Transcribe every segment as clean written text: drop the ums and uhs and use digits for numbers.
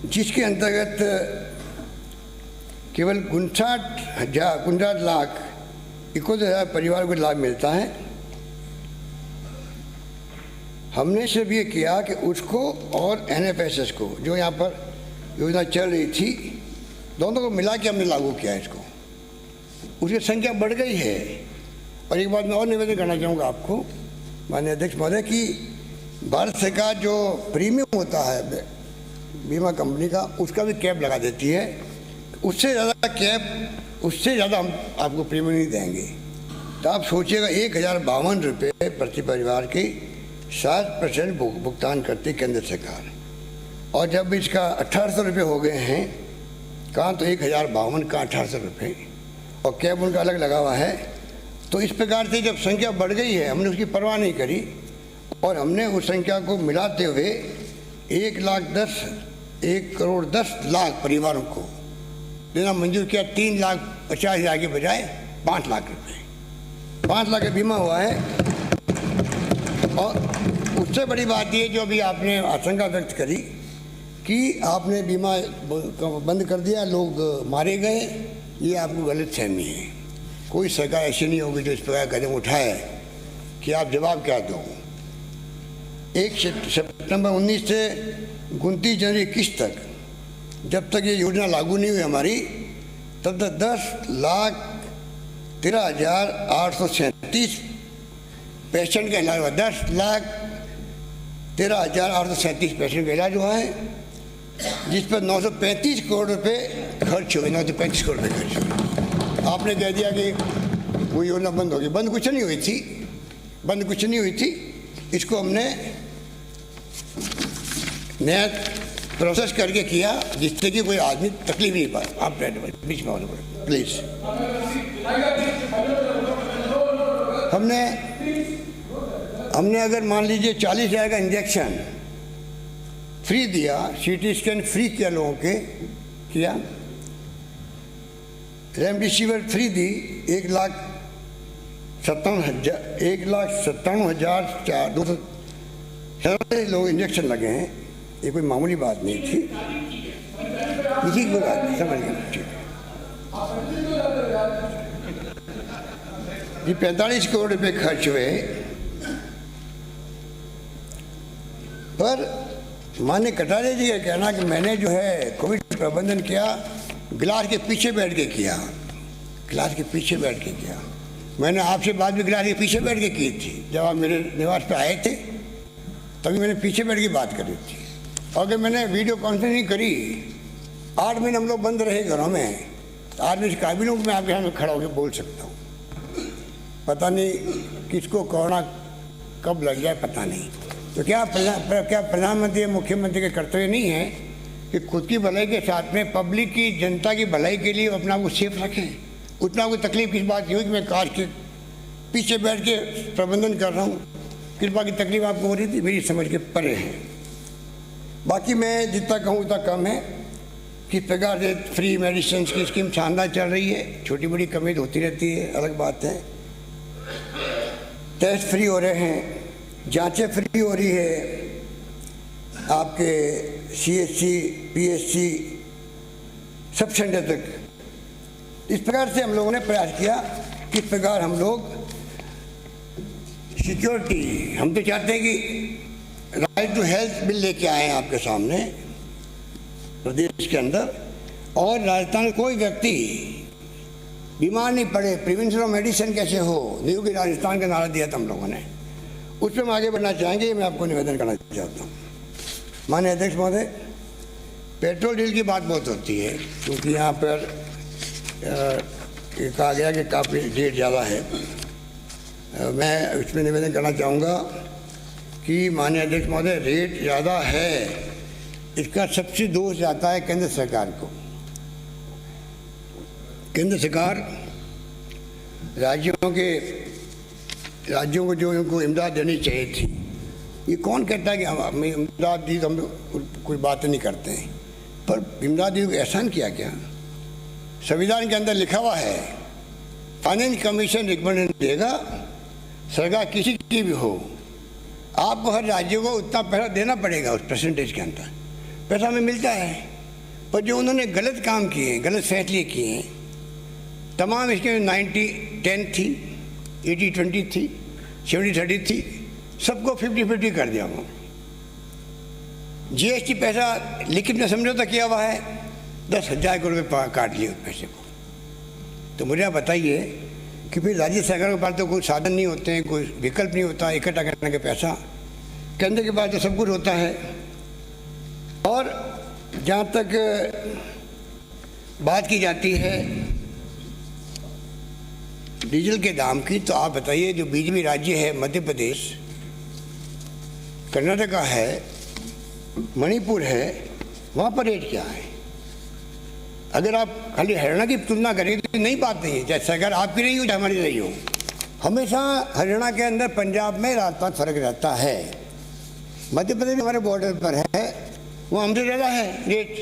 जिसके अंतर्गत केवल 59,71,71,000 परिवार को लाभ मिलता है। हमने सिर्फ ये किया कि उसको और NFSS को, जो यहाँ पर योजना चल रही थी, दोनों को मिला के हमने लागू किया इसको। उसकी संख्या बढ़ गई है। और एक बात मैं और निवेदन करना चाहूँगा आपको माननीय अध्यक्ष महोदय कि भारत सरकार जो प्रीमियम होता है बीमा कंपनी का, उसका भी कैप लगा देती है। उससे ज़्यादा हम आपको प्रीमियम नहीं देंगे। तो आप सोचिएगा 1,052 रुपये प्रति परिवार की 7% भुगतान करती केंद्र सरकार। और जब इसका 1,800 रुपये हो गए हैं, कहाँ तो 1,052 का 1,800 रुपये और कैप उनका अलग लगा हुआ है। तो इस प्रकार से जब संख्या बढ़ गई है, हमने उसकी परवाह नहीं करी और हमने उस संख्या को मिलाते हुए 1,10,00,000 परिवारों को देना मंजूर किया। 3,50,000 के बजाय 5 लाख रुपये, 5 लाख का बीमा हुआ है। और उससे बड़ी बात ये जो अभी आपने आशंका व्यक्त करी कि आपने बीमा बंद कर दिया, लोग मारे गए, ये आपको गलत फहमी है। कोई सरकार ऐसी नहीं होगी जो इस प्रकार कदम उठाए कि आप जवाब क्या दो। 1 सितंबर 19 से 29 जनवरी 21 तक, जब तक ये योजना लागू नहीं हुई हमारी, तब तक 10,13,837 पेशेंट का इलाज हुआ। 10,13,837 पेशेंट का इलाज हुआ है, जिस पर 935 करोड़ रुपए खर्च हुए। 935 करोड़ रुपये खर्च हुए। आपने कह दिया कि वो योजना बंद होगी। बंद कुछ नहीं हुई थी। इसको हमने नया प्रोसेस करके किया जिससे कि कोई आदमी तकलीफ नहीं पाए। आप बीच में होने पड़े प्लीज। हमने अगर मान लीजिए 40,000 का इंजेक्शन फ्री दिया, CT स्कैन फ्री किया लोगों के किया, रेमडेसिविर फ्री दी, 1,97,200 लोग इंजेक्शन लगे हैं। ये कोई मामूली बात नहीं थी। इसी की बात समझ गए। ठीक जी, 45 करोड़ रुपए खर्च हुए। पर माननीय कटारिया जी का कहना कि मैंने जो है कोविड प्रबंधन किया गिलास के पीछे बैठ के किया। मैंने आपसे बात भी गिलास के पीछे बैठ के की थी। जब आप मेरे निवास पे आए थे तभी मैंने पीछे बैठ के बात करी थी। और अगर मैंने वीडियो कॉन्फ्रेंसिंग करी, 8 महीने हम लोग बंद रहे घरों में, 8 महीने काबिल हूँ कि मैं आपके सामने खड़ा होकर बोल सकता हूँ। पता नहीं किसको कोरोना कब लग जाए, पता नहीं। तो क्या प्रधानमंत्री या मुख्यमंत्री के कर्तव्य नहीं है कि खुद की भलाई के साथ में पब्लिक की, जनता की भलाई के लिए अपना को सेफ रखें। उतना कोई तकलीफ किस बात की हुई कि मैं कार के पीछे बैठ के प्रबंधन कर रहा हूँ, किस बात की तकलीफ आपको हो रही थी, मेरी समझ के परे है। बाकी मैं जितना कहूँ उतना कम है। किस प्रकार से फ्री मेडिसिन की स्कीम शानदार चल रही है, छोटी बड़ी कमी होती रहती है, अलग बात है। टेस्ट फ्री हो रहे हैं, जांचें फ्री हो रही है, आपके CHC PHC सब सेंटर तक। इस प्रकार से हम लोगों ने प्रयास किया। किस प्रकार हम लोग सिक्योरिटी, हम तो चाहते हैं कि राइट टू हेल्थ बिल लेके आए हैं आपके सामने प्रदेश के अंदर, और राजस्थान में कोई व्यक्ति बीमार नहीं पड़े, प्रिवेंशन ऑफ मेडिसिन कैसे हो, न्यू की राजस्थान का नारा दिया था हम लोगों ने। उस पर हम आगे बढ़ना चाहेंगे। ये मैं आपको निवेदन करना चाहता हूँ। माननीय अध्यक्ष महोदय, पेट्रोल डीजल की बात बहुत होती है क्योंकि यहाँ पर कहा गया कि काफ़ी रेट ज़्यादा है। मैं इसमें निवेदन करना चाहूँगा कि माननीय अध्यक्ष महोदय, रेट ज़्यादा है, इसका सबसे दोष जाता है केंद्र सरकार को। केंद्र सरकार राज्यों को जो उनको इमदाद देनी चाहिए थी, ये कौन कहता है कि हम इमदाद दी तो हम कोई बात नहीं करते हैं, पर इमदाद दी को एहसान किया क्या? संविधान के अंदर लिखा हुआ है, फाइनेंस कमीशन रिकमेंडेशन देगा, सरकार किसी की भी हो, आपको हर राज्य को उतना पैसा देना पड़ेगा उस परसेंटेज के अंदर। पैसा हमें मिलता है। पर जो उन्होंने गलत काम किए, गलत फैसले किए, तमाम इसके 90-10 थी, 80-20 थी, 70-30 थी, सबको 50-50 कर दिया उन्होंने। GST पैसा लिखित में समझौता किया हुआ है, 10,000 करोड़ रुपये काट लिए उस पैसे को। तो मुझे आप बताइए कि फिर राज्य सरकार के पास तो कोई साधन नहीं होते हैं, कोई विकल्प नहीं होता इकट्ठा करने के पैसा, केंद्र के पास तो सब कुछ होता है। और जहाँ तक बात की जाती है डीजल के दाम की, तो आप बताइए जो बीजेपी राज्य है, मध्य प्रदेश, कर्नाटका है, मणिपुर है, वहाँ पर रेट क्या है? अगर आप खाली हरियाणा की तुलना करें तो नई बात नहीं है, चाहे सरकार आपकी रही हो चाहे हमारी रही हो, हमेशा हरियाणा के अंदर, पंजाब में रात-रात फर्क रहता है। मध्य प्रदेश हमारे बॉर्डर पर है, वो हमसे ज़्यादा है रेट।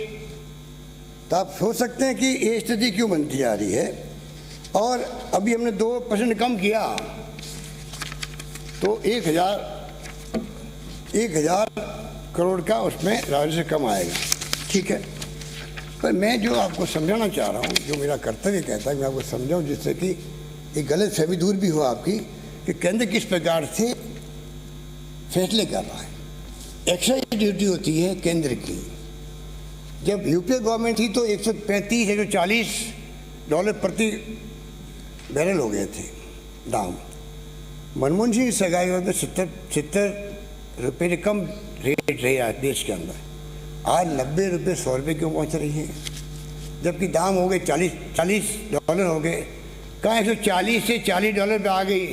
तो आप सोच सकते हैं कि ये स्थिति क्यों बनती जा रही है। और अभी हमने 2% कम किया तो 1,000 करोड़ का उसमें राजस्व कम आएगा, ठीक है। पर मैं जो आपको समझाना चाह रहा हूँ, जो मेरा कर्तव्य कहता है मैं आपको समझाऊँ, जिससे कि एक गलत फहमी दूर भी हो आपकी कि केंद्र किस प्रकार से फैसले कर रहा है। एक्साइज ड्यूटी होती है केंद्र की। जब यूपीए गवर्नमेंट थी तो 135-140 डॉलर प्रति बैरल हो गए थे दाम। मनमोहन सिंह सरकार में 70 रुपये से कम रेट रही है देश के अंदर। आज 90 रुपये 100 रुपये क्यों पहुंच रही है, जबकि दाम हो गए 40 डॉलर हो गए। कहाँ 140 से 40 डॉलर पे आ गई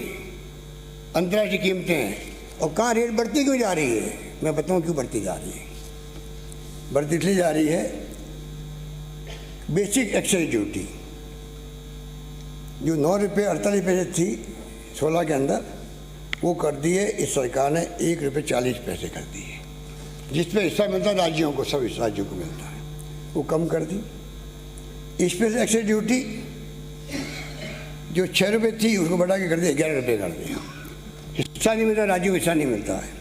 अंतर्राष्ट्रीय कीमतें, और कहाँ रेट बढ़ती क्यों जा रही है? मैं बताऊँ क्यों बढ़ती जा रही है। बढ़ती इसलिए जा रही है, बेसिक एक्साइज ड्यूटी जो 9 रुपये 48 पैसे थी 16 के अंदर, वो कर दी है इस सरकार ने 1 रुपये 40 पैसे कर दी है, जिसपे हिस्सा मिलता है राज्यों को, सब इस राज्यों को मिलता है, वो कम कर दी। इस पे से एक्साइज ड्यूटी जो 6 रुपये थी उसको बढ़ा के कर दिया 11 रुपये कर दिया। हिस्सा नहीं मिलता, राज्यों को हिस्सा नहीं मिलता है।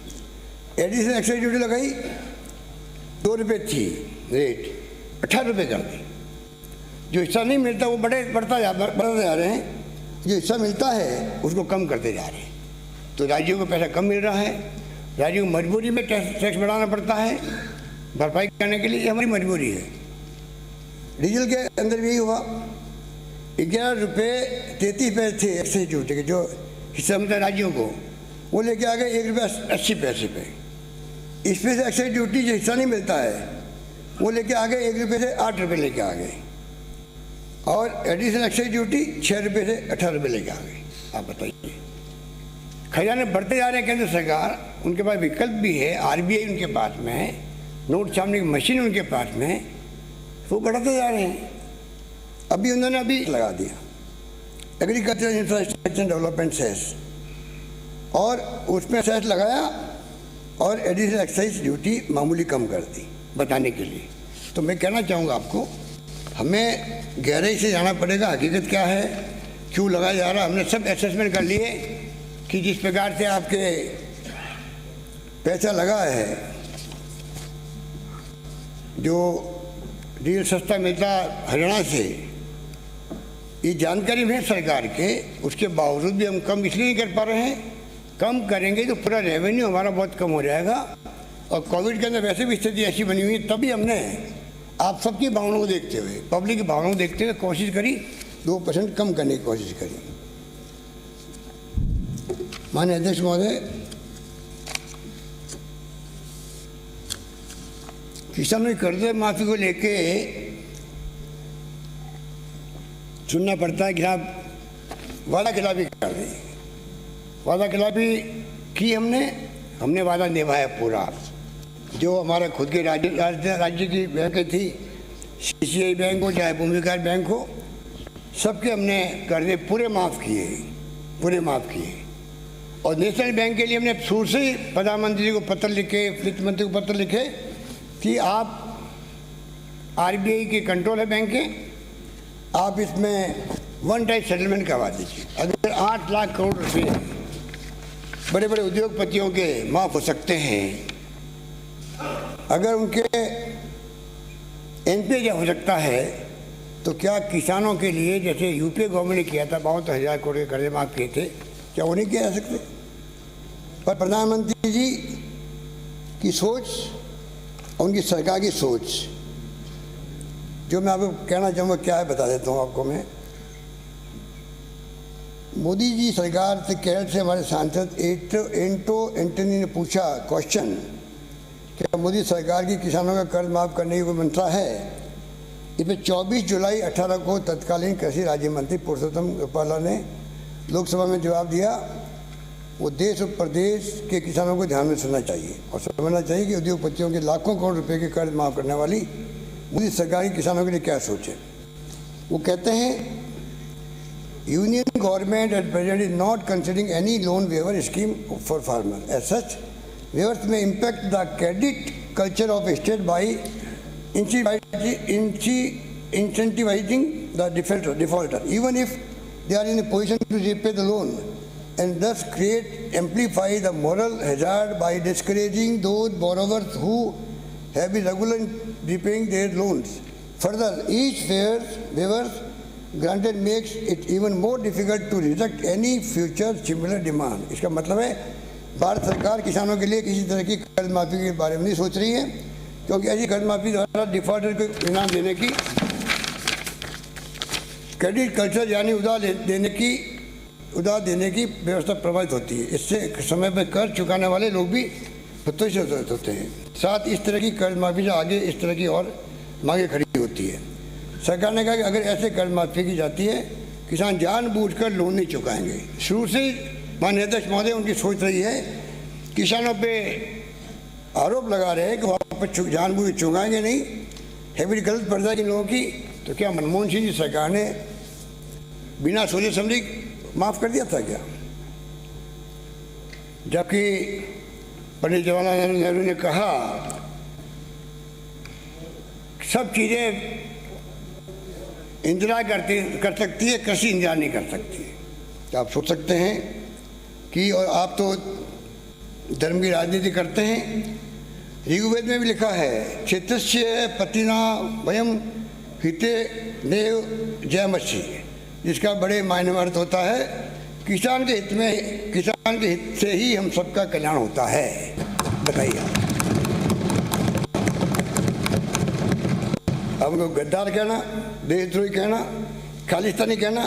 एडिशनल एक्साइज ड्यूटी लगाई, 2 रुपये थी रेट, 18 रुपये कर दी। जो हिस्सा नहीं मिलता वो बढ़ते जा रहे हैं, जो हिस्सा मिलता है उसको कम करते जा रहे हैं। तो राज्यों को पैसा कम मिल रहा है, राज्यों को मजबूरी में टैक्स बढ़ाना पड़ता है भरपाई करने के लिए, ये हमारी मजबूरी है। डीजल के अंदर भी यही हुआ, 11 रुपये 33 पैसे थे एक्साइज ड्यूटी के, जो हिस्सा मिलता है राज्यों को, वो लेके आ गए 1 रुपये 80 पैसे पे। इस पे से एक्साइज ड्यूटी जो हिस्सा नहीं मिलता है वो लेके आ गए 1 रुपये से 8 रुपये लेके आ गए, और एडिशनल एक्साइज ड्यूटी 6 रुपये से 18 रुपये लेके आ गए। आप बताइए, खजाने बढ़ते जा रहे हैं केंद्र सरकार, उनके पास विकल्प भी है, RBI उनके पास में है, नोट छापने की मशीन उनके पास में है, वो बढ़ते जा रहे हैं। अभी उन्होंने लगा दिया एग्रीकल्चर इंफ्रास्ट्रक्चर डेवलपमेंट सेस, और उसमें सेस लगाया और एडिशनल एक्साइज ड्यूटी मामूली कम कर दी बताने के लिए। तो मैं कहना चाहूँगा आपको, हमें गहराई से जाना पड़ेगा हकीकत क्या है, क्यों लगाया जा रहा है। हमने सब असेसमेंट कर लिए कि जिस प्रकार से आपके पैसा लगा है, जो डीजल सस्ता मिलता हरियाणा से, ये जानकारी में सरकार के, उसके बावजूद भी हम कम इसलिए नहीं कर पा रहे हैं। कम करेंगे तो पूरा रेवेन्यू हमारा बहुत कम हो जाएगा, और कोविड के अंदर वैसे भी स्थिति ऐसी बनी हुई है, तभी हमने आप सबकी भावनाओं को देखते हुए, पब्लिक की भावनाओं को देखते हुए कोशिश करी 2% कम करने की कोशिश करी। माननीय अध्यक्ष महोदय, किसानों की कर्ज माफी को लेके सुनना पड़ता है कि आप वादा खिलाफी कर रहे हैं। वादा खिलाफी की हमने वादा निभाया पूरा। जो हमारा खुद के राज्य की बैंक थी, CCI बैंक हो चाहे भूमि विकास बैंक हो, सबके हमने कर्जे पूरे माफ़ किए। और नेशनल बैंक के लिए हमने शुरू से ही प्रधानमंत्री जी को पत्र लिखे, वित्त मंत्री को पत्र लिखे कि आप RBI के कंट्रोल है बैंक के, आप इसमें वन टाइम सेटलमेंट करवा दीजिए। अगर 8 लाख करोड़ रुपये बड़े बड़े उद्योगपतियों के माफ़ हो सकते हैं, अगर उनके एनपीए जब हो सकता है तो क्या किसानों के लिए, जैसे यूपीए गवर्नमेंट ने किया था, 52,000 करोड़ के कर्जे माफ़ किए थे, क्या वो नहीं किया जा सकते? पर प्रधानमंत्री जी की सोच, उनकी सरकार की सोच, जो मैं आपको कहना चाहूँगा क्या है बता देता हूँ आपको मैं। मोदी जी सरकार से, केरल से हमारे सांसद एंटोनी ने पूछा क्वेश्चन, क्या मोदी सरकार की किसानों का कर्ज माफ़ करने की कोई मंशा है? इस पर 24 जुलाई 18 को तत्कालीन कृषि राज्य मंत्री पुरुषोत्तम रूपाला ने लोकसभा में जवाब दिया, वो देश और प्रदेश के किसानों को ध्यान में सुनना चाहिए और समझना चाहिए कि उद्योगपतियों के लाखों करोड़ रुपए के कर्ज माफ़ करने वाली मोदी सरकार की किसानों के लिए क्या सोच है। वो कहते हैं, union government at present is not considering any loan waiver scheme for farmer as such waivers may impact the credit culture of state by incentivizing the defaulter, even if they are in a position to repay the loan, and thus amplify the moral hazard by discouraging those borrowers who have been regular in repaying their loans. Further, each waiver granted makes it even more difficult to reject any future similar demand. इसका मतलब है भारत सरकार किसानों के लिए किसी तरह की कर्ज माफ़ी के बारे में नहीं सोच रही है, क्योंकि ऐसी कर्ज माफ़ी द्वारा डिफॉल्टर को इनाम देने की, क्रेडिट कल्चर यानी उधार देने की व्यवस्था प्रभावित होती है। इससे समय पर कर्ज चुकाने वाले लोग भी प्रताड़ित होते हैं। साथ इस तरह की कर्ज माफ़ी से आगे इस तरह की और मांगे खड़ी होती है। सरकार ने कहा कि अगर ऐसे कर्ज माफ़ी की जाती है, किसान जानबूझकर लोन नहीं चुकाएंगे। शुरू से माननीय अध्यक्ष महोदय उनकी सोच रही है, किसानों पे आरोप लगा रहे हैं कि वापस जानबूझ चुकाएंगे नहीं, हैबिट गलत पड़ जाएगी लोगों की। तो क्या मनमोहन सिंह जी सरकार ने बिना सोचे समझे माफ़ कर दिया था क्या? जबकि पंडित जवाहरलाल नेहरू ने कहा सब चीज़ें इंतजार कर सकती है, कृषि इंतजार नहीं कर सकती। तो आप सोच सकते हैं कि, और आप तो धर्म की राजनीति करते हैं, ऋग्वेद में भी लिखा है, क्षेत्रस्य पतिना वयम हिते देव जयमसी, जिसका बड़े मायने में अर्थ होता है किसान के हित से ही हम सबका कल्याण होता है। बताइए, अब उनको गद्दार कहना, देशद्रोही कहना, खालिस्तानी कहना,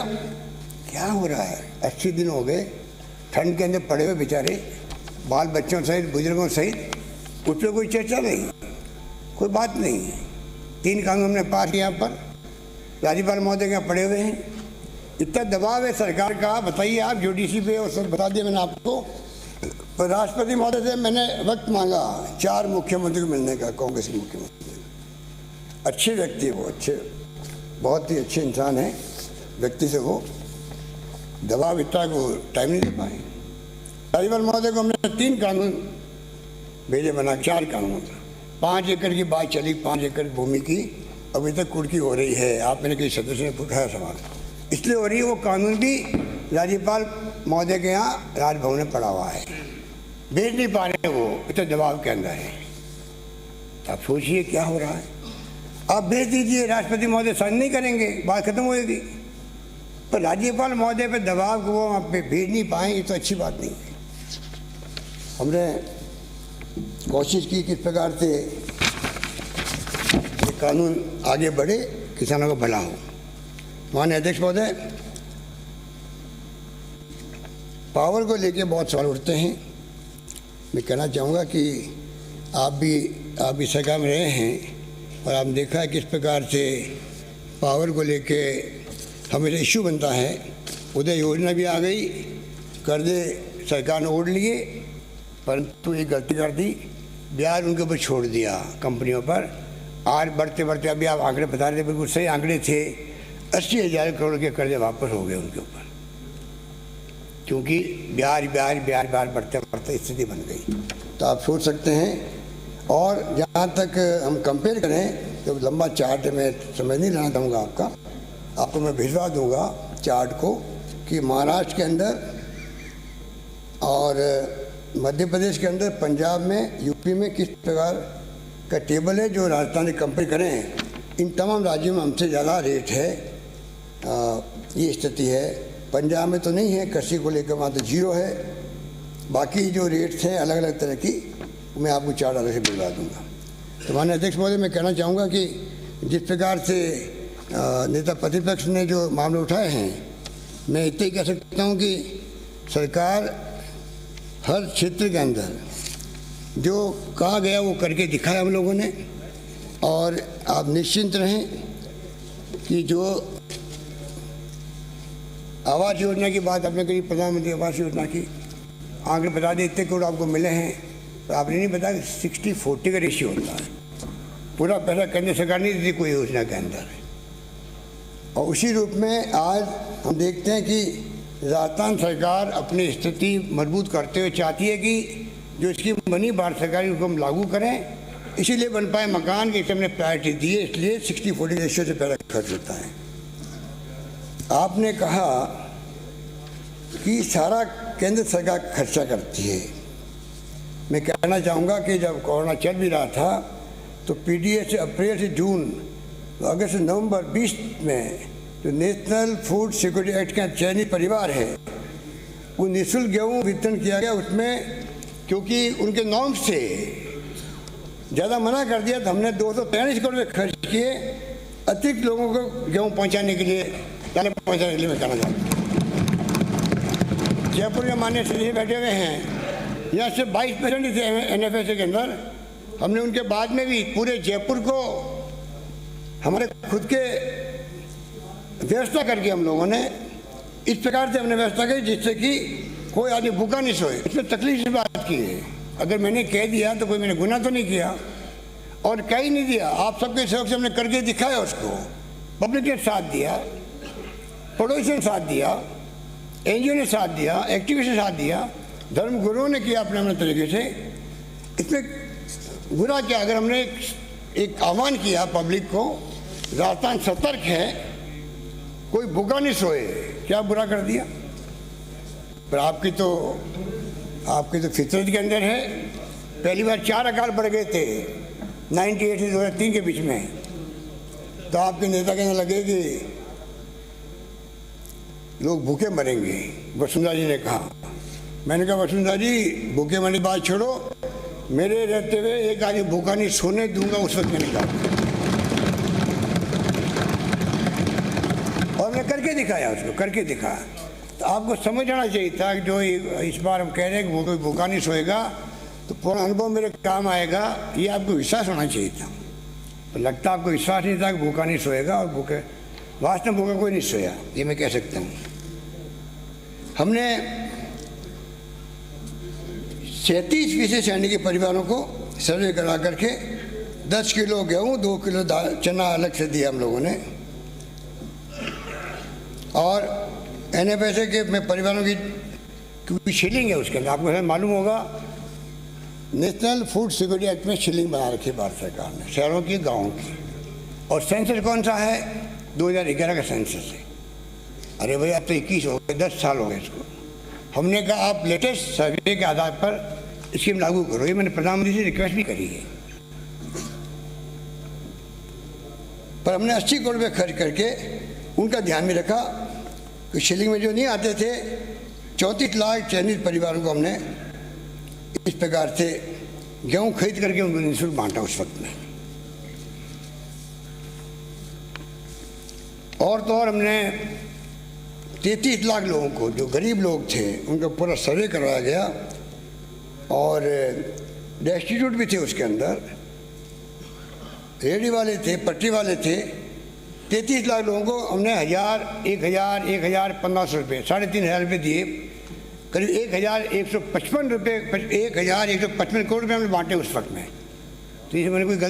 क्या हो रहा है? 80 दिन हो गए ठंड के अंदर पड़े हुए बेचारे, बाल बच्चों सहित बुजुर्गों सहित, उस पर कोई चर्चा नहीं, कोई बात नहीं। 3 कानून हमने पास किया, पर राज्यपाल महोदय के यहाँ पड़े हुए हैं। इतना दबाव है सरकार का, बताइए आप, जुडिशरी पे और सब बता दिया मैंने आपको। पर राष्ट्रपति महोदय से मैंने वक्त मांगा 4 मुख्यमंत्री को मिलने का, कांग्रेस के मुख्यमंत्री। अच्छे व्यक्ति है वो, अच्छे, बहुत ही अच्छे इंसान हैं, व्यक्ति से वो दबाव इतना को टाइम नहीं दे पाए। राज्यपाल महोदय को हमने 3 कानून भेजे बना, 4 कानून। 5 एकड़ की बात चली, 5 एकड़ भूमि की अभी तक कुर्की हो रही है। आप मैंने किसी सदस्य ने पूछा सवाल, इसलिए हो रही है। वो कानून भी राज्यपाल महोदय के यहाँ राजभवन में पड़ा हुआ है, भेज नहीं पा रहे, वो इतने दबाव के अंदर है। आप सोचिए क्या हो रहा है। आप भेज दीजिए, राष्ट्रपति महोदय साइन नहीं करेंगे, बात खत्म होगी। पर राज्यपाल महोदय पे दबाव को वो आप पे भेज नहीं पाए, ये तो अच्छी बात नहीं है। हमने कोशिश की किस प्रकार से ये कानून आगे बढ़े, किसानों का भला हो। माननीय अध्यक्ष महोदय, पावर को लेके बहुत सवाल उठते हैं। मैं कहना चाहूँगा कि आप भी सरकार में रहे हैं और आपने देखा है किस प्रकार से पावर को लेके हमेशा इश्यू बनता है। उदय योजना भी आ गई, कर्जे सरकार ने ओढ़ लिए, परंतु एक गलती कर दी, ब्याज उनके ऊपर छोड़ दिया कंपनियों पर। आज बढ़ते बढ़ते, अभी आप आंकड़े बता रहे थे, बिल्कुल सही आंकड़े थे, 80,000 करोड़ के कर्जे वापस हो गए उनके ऊपर, क्योंकि ब्याज बढ़ते बढ़ते स्थिति बन गई। तो आप सोच सकते हैं। और जहाँ तक हम कंपेयर करें तो लंबा चार्ट है, मैं समझ नहीं लेना चाहूँगा आपको मैं भिजवा दूँगा चार्ट को, कि महाराष्ट्र के अंदर और मध्य प्रदेश के अंदर, पंजाब में, यूपी में किस प्रकार का टेबल है। जो राजस्थान से कंपेयर करें इन तमाम राज्यों में हमसे ज़्यादा रेट है। ये स्थिति है। पंजाब में तो नहीं है, कृषि को लेकर वहाँ तो जीरो है। बाकी जो रेट्स हैं अलग अलग तरह की, मैं आपको $4 से भिजवा दूँगा। तो माननीय अध्यक्ष महोदय, मैं कहना चाहूँगा कि जिस प्रकार से नेता प्रतिपक्ष ने जो मामले उठाए हैं, मैं इतना ही कह सकता हूँ कि सरकार हर क्षेत्र के अंदर जो कहा गया वो करके दिखाया हम लोगों ने। और आप निश्चिंत रहें कि जो आवास योजना की बात आपने कही, प्रधानमंत्री आवास योजना की आंकड़े बता दें, इतने करोड़ आपको मिले हैं, तो आपने नहीं बताया कि 60-40 का रेशियो होता है। पूरा पैसा केंद्र सरकार नहीं देती कोई योजना के अंदर। और उसी रूप में आज हम देखते हैं कि राजस्थान सरकार अपनी स्थिति मजबूत करते हुए चाहती है कि जो स्कीम बनी भारत सरकार की उसको हम लागू करें, इसीलिए बन पाए मकान की हमने प्रायोरिटी दी है, इसलिए 60-40 रेशियो से पहले खर्च होता है। आपने कहा कि सारा केंद्र सरकार खर्चा करती है। मैं कहना चाहूँगा कि जब कोरोना चल भी रहा था तो पीडीएस से अप्रैल से जून, तो अगस्त से नवंबर 20 में जो नेशनल फूड सिक्योरिटी एक्ट का चयनित परिवार है वो निःशुल्क गेहूँ वितरण किया गया। उसमें क्योंकि उनके नॉर्म्स से ज़्यादा मना कर दिया तो हमने 243 करोड़ रुपये खर्च किए अतिरिक्त लोगों को गेहूँ पहुँचाने के लिए, दालें पहुँचाने के लिए। मैं कहना चाहता हूँ जयपुर के मान्य सदस्य बैठे हुए हैं, यहाँ से 22% थे NFSA के अंदर। हमने उनके बाद में भी पूरे जयपुर को हमारे खुद के व्यवस्था करके हम लोगों ने इस प्रकार से हमने व्यवस्था की जिससे कि कोई आदमी भूखा नहीं सोए। इसमें तकलीफ से बात की है। अगर मैंने कह दिया तो कोई मैंने गुनाह तो नहीं किया और कह ही नहीं दिया। आप सबके सहयोग से हमने करके दिखाया उसको। पब्लिक ने साथ दिया, पड़ोसी ने साथ दिया, NGO ने साथ दिया, एक्टिविस्ट ने साथ दिया, धर्म गुरुओं ने किया अपने अपने तरीके से। इसमें बुरा क्या, अगर हमने एक आह्वान किया पब्लिक को, राजस्थान सतर्क है, कोई भूखा नहीं सोए, क्या बुरा कर दिया? पर आपकी तो फितरत के अंदर है। पहली बार 4 अकाल बढ़ गए थे 98 से 2003 के बीच में, तो आपके नेता कहने लगे कि लोग भूखे मरेंगे। वसुंधरा जी ने कहा, मैंने कहा वसुंधरा जी भूखे मरने की बात छोड़ो, मेरे रहते हुए एक आदमी भूखा नहीं सोने दूंगा उस वक्त मैंने कहा। और मैं करके दिखाया, उसको करके दिखाया। तो आपको समझना चाहिए था कि जो इस बार हम कह रहे हैं कि वो कोई भूखा नहीं सोएगा तो पूरा अनुभव मेरे काम आएगा, ये आपको विश्वास होना चाहिए था। तो लगता आपको विश्वास नहीं था कि भूखा नहीं सोएगा, और भूखे वास्तव में भूखा कोई नहीं सोया, ये मैं कह सकता हूँ। हमने 37% श्रेणी के परिवारों को सर्वे करा करके 10 किलो गेहूँ 2 किलो चना अलग से दिया हम लोगों ने। और NFSA के में परिवारों की क्योंकि शिलिंग है उसके अंदर, आपको मालूम होगा नेशनल फूड सिक्योरिटी एक्ट में शिलिंग बना रखी है भारत सरकार ने, शहरों की गाँवों की। और सेंसस कौन सा है? 2011 का सेंसस है। अरे भाई अब तो 21 हो गए, 10 साल हो गए इसको। हमने कहा आप लेटेस्ट सर्वे के आधार पर स्कीम लागू करो। ये मैंने प्रधानमंत्री से रिक्वेस्ट भी करी है। पर हमने 80 करोड़ रुपये खर्च करके उनका ध्यान में रखा कि शिलिंग में जो नहीं आते थे 34 लाख चयनित परिवारों को हमने इस प्रकार से गेहूँ खरीद करके उनको निःशुल्क बांटा उस वक्त में। और तो और हमने 33 लाख लोगों को, जो गरीब लोग थे, उनका पूरा सर्वे करवाया गया। और डेस्टिट्यूट भी थे उसके अंदर, रेहड़ी वाले थे, पटरी वाले थे। 33 लाख लोगों को हमने 1,1500 रुपये, 3,500 रुपये दिए। करीब 1,155 रुपये, 1,155 करोड़ रुपये हमने बांटे उस वक्त में। तो इसमें मैंने कोई गलती